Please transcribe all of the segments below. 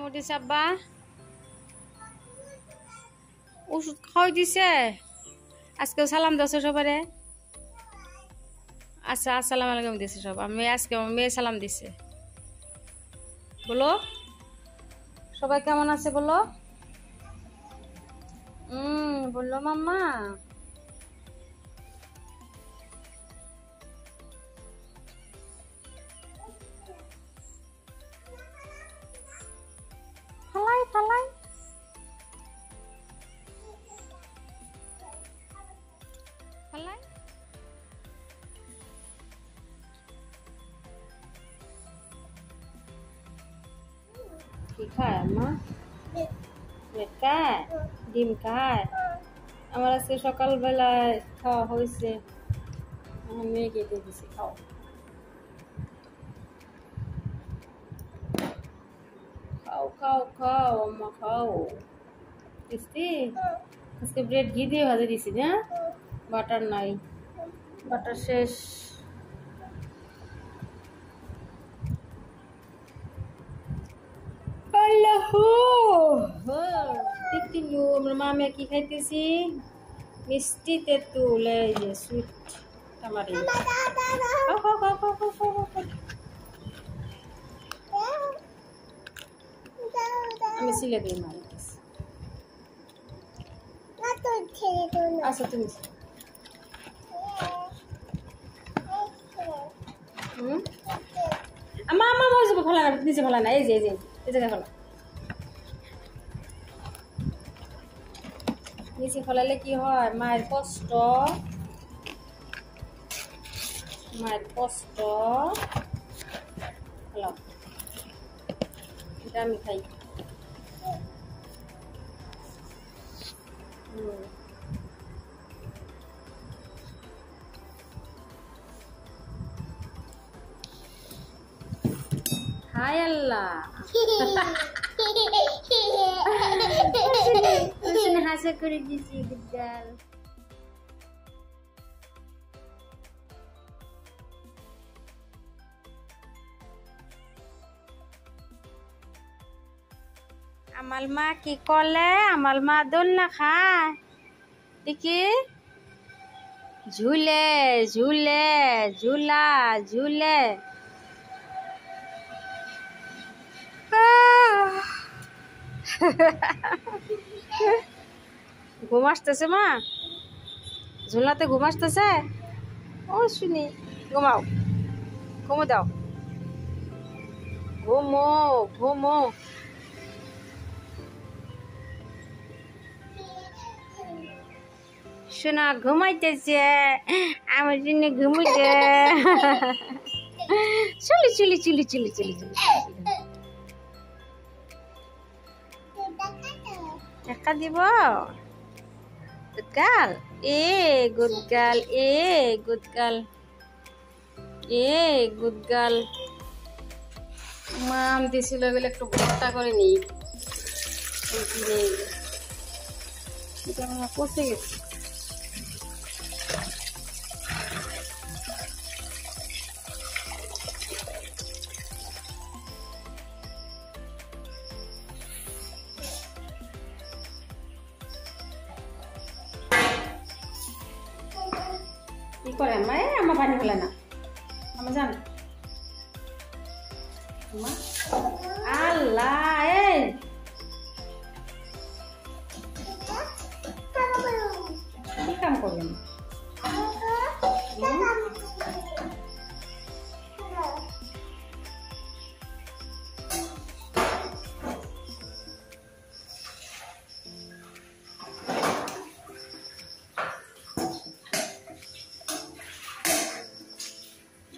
কামড় দিছে আব্বা ওষুধ খাওয়াই দিছে আজকে সালাম দাও সবারে আচ্ছা আসসালামু আলাইকুম দিছে সব আমি আজকে আমার মেয়ে সালাম দিছে বলো সবাই কেমন আছে বলো বললো মাম্মা ফালাই ফালাই ফালাই কি খায় আম্মা পেট খায় ডিম খায় আমার আজকে সকালবেলায় খাওয়া হয়েছে আমার মেয়েকে দিয়ে দিছি খাও খাও খাও খাও আম্মা খাও টেস্টি আজকে ব্রেড ঘি দিয়ে ভাজে দিছি না বাটার নাই বাটার শেষ আমরা মামে কি খাইতেছি মিষ্টি তেঁতুল এই যে সুইট টামারি আমি সিলে দিই মারি আচ্ছা তুমি আমার আমার মজা ফেলা না নিচে ফেলা না এই যে এই জায়গায় ফেলা নিচে ফেলালে কি হয় মায়ের কষ্ট ফেলাও এটা আমি খাই হায় আল্লাহ হাসা করে দিছি বিদ্যাল আমার মা কি করলে আমার মা দোলনা খায় দেখি ঝুলে ঝুলে ঝুলা ঝুলে ঘুম আসতেছে মা ঝুলনাতে ঘুম আসতেছে ও শুনি ঘুমাও ঘুমো দাও ঘুমো ঘুমো শোনা ঘুমাইতেছে আমার জন্য ঘুমাইতে চলি চলি চলি চলি চলি চলি দেখা দিব good girl good girl good girl good girl মাম দিছিল বলে একটু ভর্তা করে নিই পচে গেছে কি করে আমার পানি ফেলে না আমার জান আল্লাহ কি কাম করবেন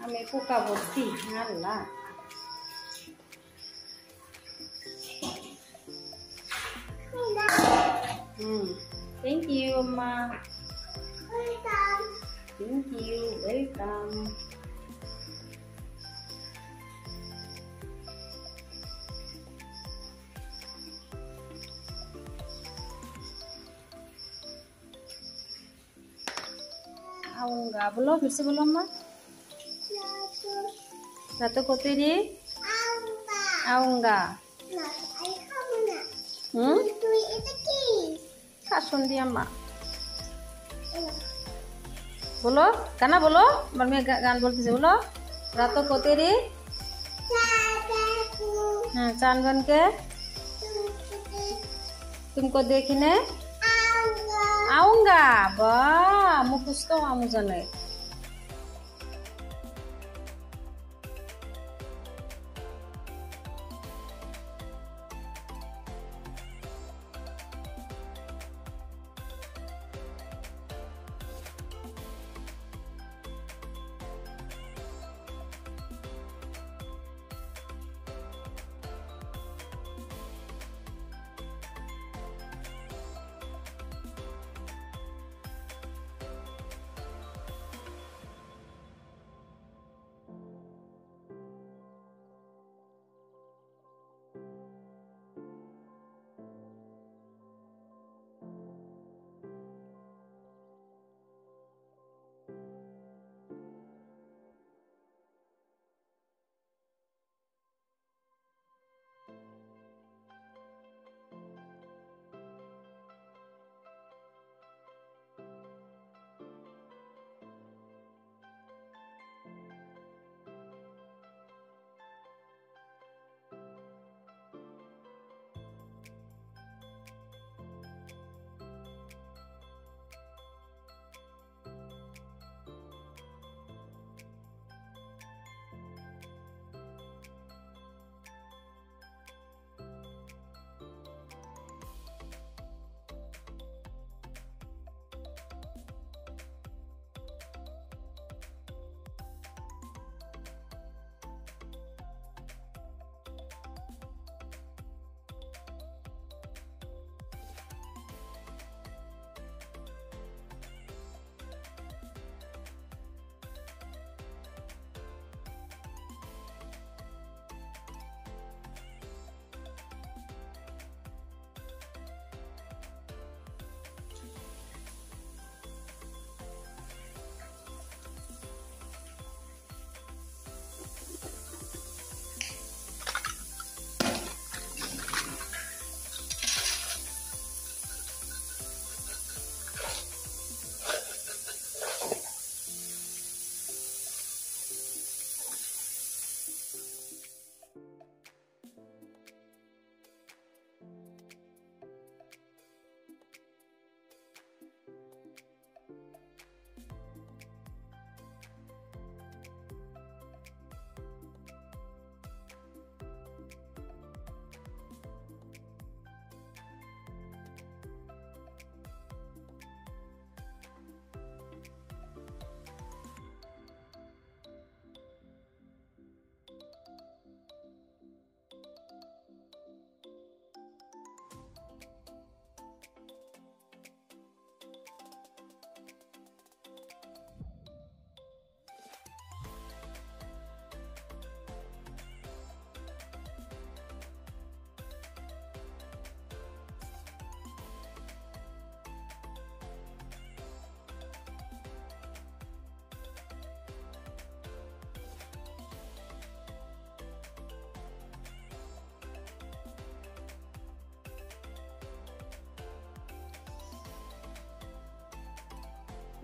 আমি পোকা ভর্তি আল্লাহ থ্যাংক ইউ আম্মা থ্যাংক ইউ ওয়েলকাম आऊंगा बोलो फिर से बोलो अम्मा रातों को तेरे आऊंगा হুম কাসুন্দি আম্মা বলো কানা বলো আমার মেয়ে গান বলতেছে বলো রাত কতে রে হ্যাঁ चांद बन के तुमको देखने आऊंगा वाह मुखस्त मुझे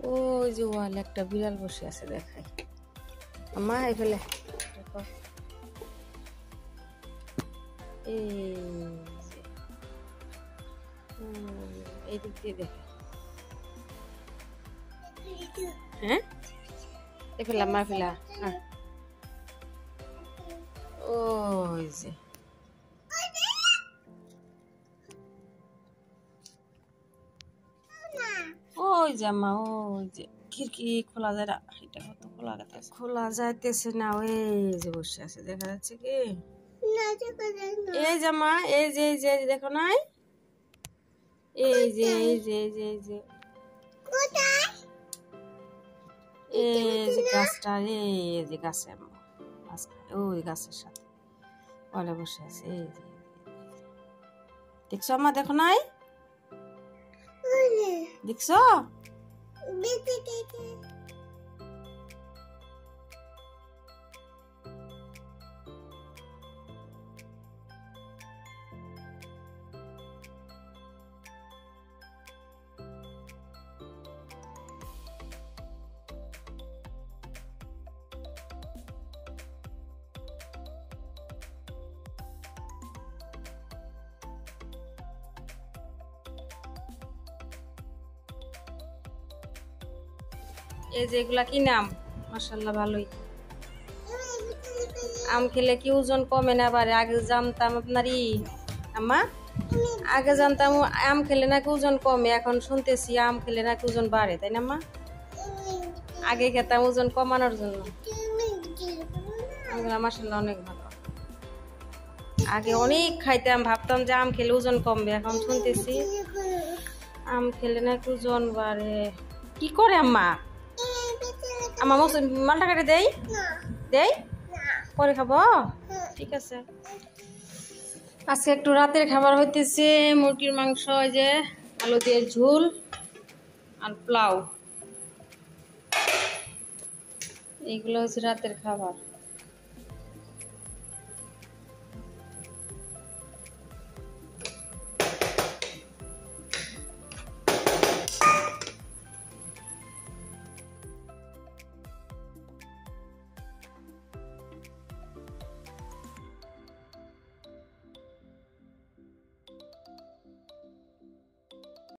ওই যে ওয়ালে একটা বিড়াল বসে আছে দেখাই আম্মা এই ফেলে দেখো এই দিক দিয়ে দেখে হ্যাঁ এই ফেলা মা ফেলা হ্যাঁ ওই যে ওই যে আম্মা ওই যে খিড়কি খোলা যায় না এটা কত খোলা যাইতেছে না ওই যে বসে আছে দেখা যাচ্ছে কি এই যে আম্মা এই যে দেখো নাই এই যে গাছটা এই যে গাছে ওই গাছের সাথে বলে বসে আছে এই যে দেখছো আম্মা দেখো নাই দেখছো এই যে এগুলা কি নাম? মাশাআল্লাহ ভালোই। আম খেলে কি ওজন কমে না বাড়ে? আগে জানতাম আপনারই আম্মা, আগে জানতাম আম খেলে নাকি ওজন কমে, এখন শুনতেছি আম খেলে নাকি ওজন বাড়ে, তাই না আম্মা? আগে খেতাম ওজন কমানোর জন্য। আমগুলা মাশাআল্লাহ অনেক ভালো। আগে অনেক খাইতাম, ভাবতাম যে আম খেলে ওজন কমবে, এখন শুনতেছি আম খেলে নাকি ওজন বাড়ে। কি করে আম্মা? আম্মা মালটা কেটে দেই দেই পরে খাবো, ঠিক আছে। আজকে একটু রাতের খাবার হইতেছে মুরগির মাংস, ওই যে আলু দিয়ে ঝোল আর পোলাও, এইগুলো হচ্ছে রাতের খাবার।